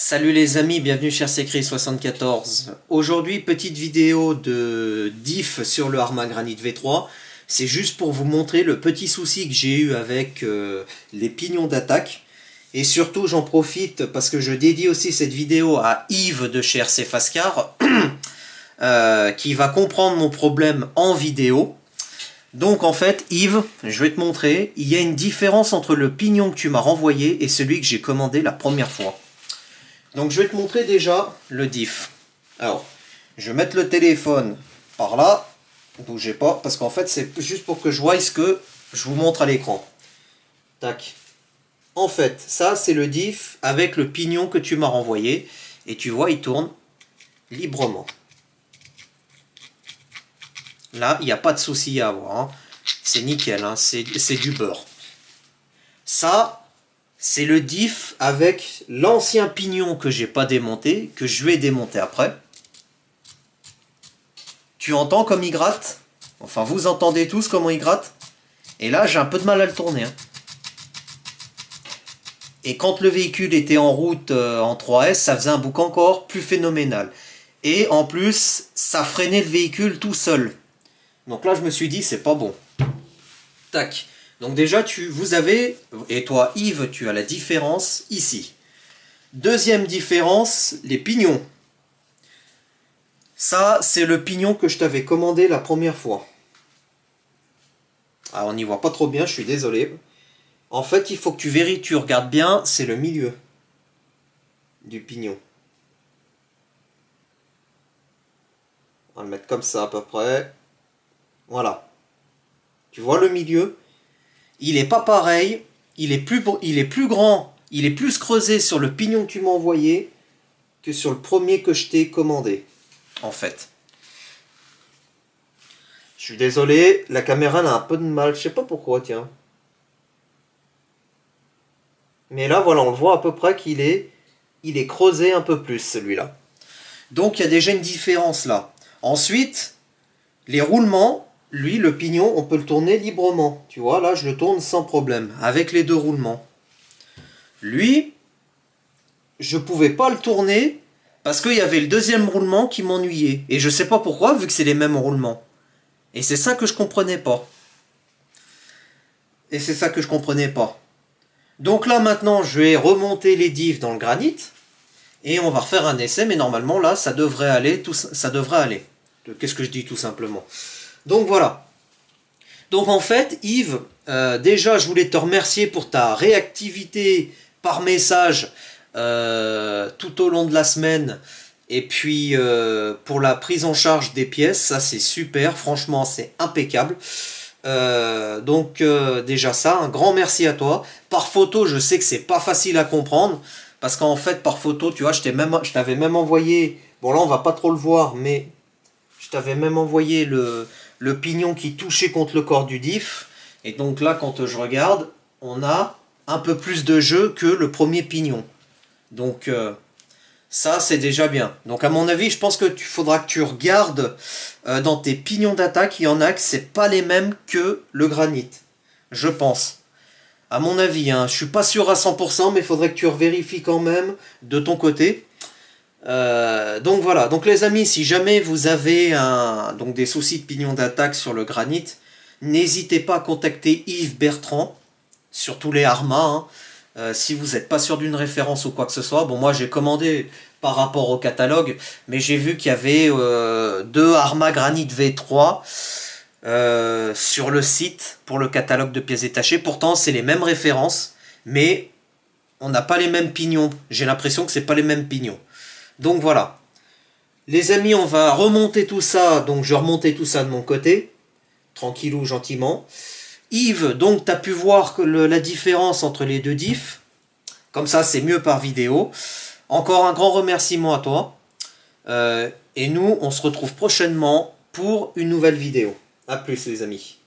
Salut les amis, bienvenue chez Secret74. Aujourd'hui, petite vidéo de diff sur le Arma Granit V3. C'est juste pour vous montrer le petit souci que j'ai eu avec les pignons d'attaque. Et surtout, j'en profite parce que je dédie aussi cette vidéo à Yves de chez RC Fascar, qui va comprendre mon problème en vidéo. Donc en fait, Yves, je vais te montrer, il y a une différence entre le pignon que tu m'as renvoyé et celui que j'ai commandé la première fois. Donc je vais te montrer déjà le diff. Alors, je vais mettre le téléphone par là. Bougez pas, parce qu'en fait c'est juste pour que je voie ce que je vous montre à l'écran. Tac. En fait, ça c'est le diff avec le pignon que tu m'as renvoyé. Et tu vois, il tourne librement. Là, il n'y a pas de souci à avoir. Hein. C'est nickel, hein. C'est du beurre. Ça... c'est le diff avec l'ancien pignon que j'ai pas démonté, que je vais démonter après. Tu entends comme il gratte? Enfin, vous entendez tous comment il gratte? Et là, j'ai un peu de mal à le tourner. Hein. Et quand le véhicule était en route en 3S, ça faisait un bouc encore plus phénoménal. Et en plus, ça freinait le véhicule tout seul. Donc là, je me suis dit, c'est pas bon. Tac. Donc déjà, vous avez, et toi Yves, tu as la différence ici. Deuxième différence, les pignons. Ça, c'est le pignon que je t'avais commandé la première fois. Ah, on n'y voit pas trop bien, je suis désolé. En fait, il faut que tu vérifies, tu regardes bien, c'est le milieu du pignon. On va le mettre comme ça à peu près. Voilà. Tu vois le milieu ? Il n'est pas pareil, il est plus grand, il est plus creusé sur le pignon que tu m'as envoyé que sur le premier que je t'ai commandé, en fait. Je suis désolé, la caméra a un peu de mal, je sais pas pourquoi, tiens. Mais là, voilà, on le voit à peu près qu'il est, il est creusé un peu plus, celui-là. Donc, il y a déjà une différence là. Ensuite, les roulements... lui, le pignon, on peut le tourner librement. Tu vois, là, je le tourne sans problème, avec les deux roulements. Lui, je pouvais pas le tourner, parce qu'il y avait le deuxième roulement qui m'ennuyait. Et je sais pas pourquoi, vu que c'est les mêmes roulements. Et c'est ça que je comprenais pas. Et c'est ça que je comprenais pas. Donc là, maintenant, je vais remonter les diffs dans le granit. Et on va refaire un essai, mais normalement, là, ça devrait aller. Ça devrait aller. Qu'est-ce que je dis, tout simplement ? Donc voilà. Donc en fait, Yves, déjà je voulais te remercier pour ta réactivité par message tout au long de la semaine. Et puis pour la prise en charge des pièces, ça c'est super, franchement c'est impeccable. Donc déjà ça, un grand merci à toi. Par photo, je sais que c'est pas facile à comprendre. Parce qu'en fait, par photo, tu vois, je t'avais même envoyé... Bon là on va pas trop le voir, mais je t'avais même envoyé le pignon qui touchait contre le corps du diff. Et donc là, quand je regarde, on a un peu plus de jeu que le premier pignon. Donc ça, c'est déjà bien. Donc à mon avis, je pense que faudra que tu regardes dans tes pignons d'attaque. Il y en a que c'est pas les mêmes que le granit. Je pense. À mon avis, hein, je suis pas sûr à 100%, mais il faudrait que tu revérifies quand même de ton côté. Donc voilà, donc les amis, si jamais vous avez donc des soucis de pignon d'attaque sur le granit, n'hésitez pas à contacter Yves Bertrand sur tous les Arma, hein, si vous n'êtes pas sûr d'une référence ou quoi que ce soit. Bon, moi j'ai commandé par rapport au catalogue, mais j'ai vu qu'il y avait deux Arma Granit V3 sur le site pour le catalogue de pièces détachées. Pourtant c'est les mêmes références, mais on n'a pas les mêmes pignons. J'ai l'impression que c'est pas les mêmes pignons. Donc voilà. Les amis, on va remonter tout ça. Donc je vais remonter tout ça de mon côté. Tranquillou, gentiment. Yves, donc tu as pu voir que la différence entre les deux diffs. Comme ça, c'est mieux par vidéo. Encore un grand remerciement à toi. Et nous, on se retrouve prochainement pour une nouvelle vidéo. A plus les amis.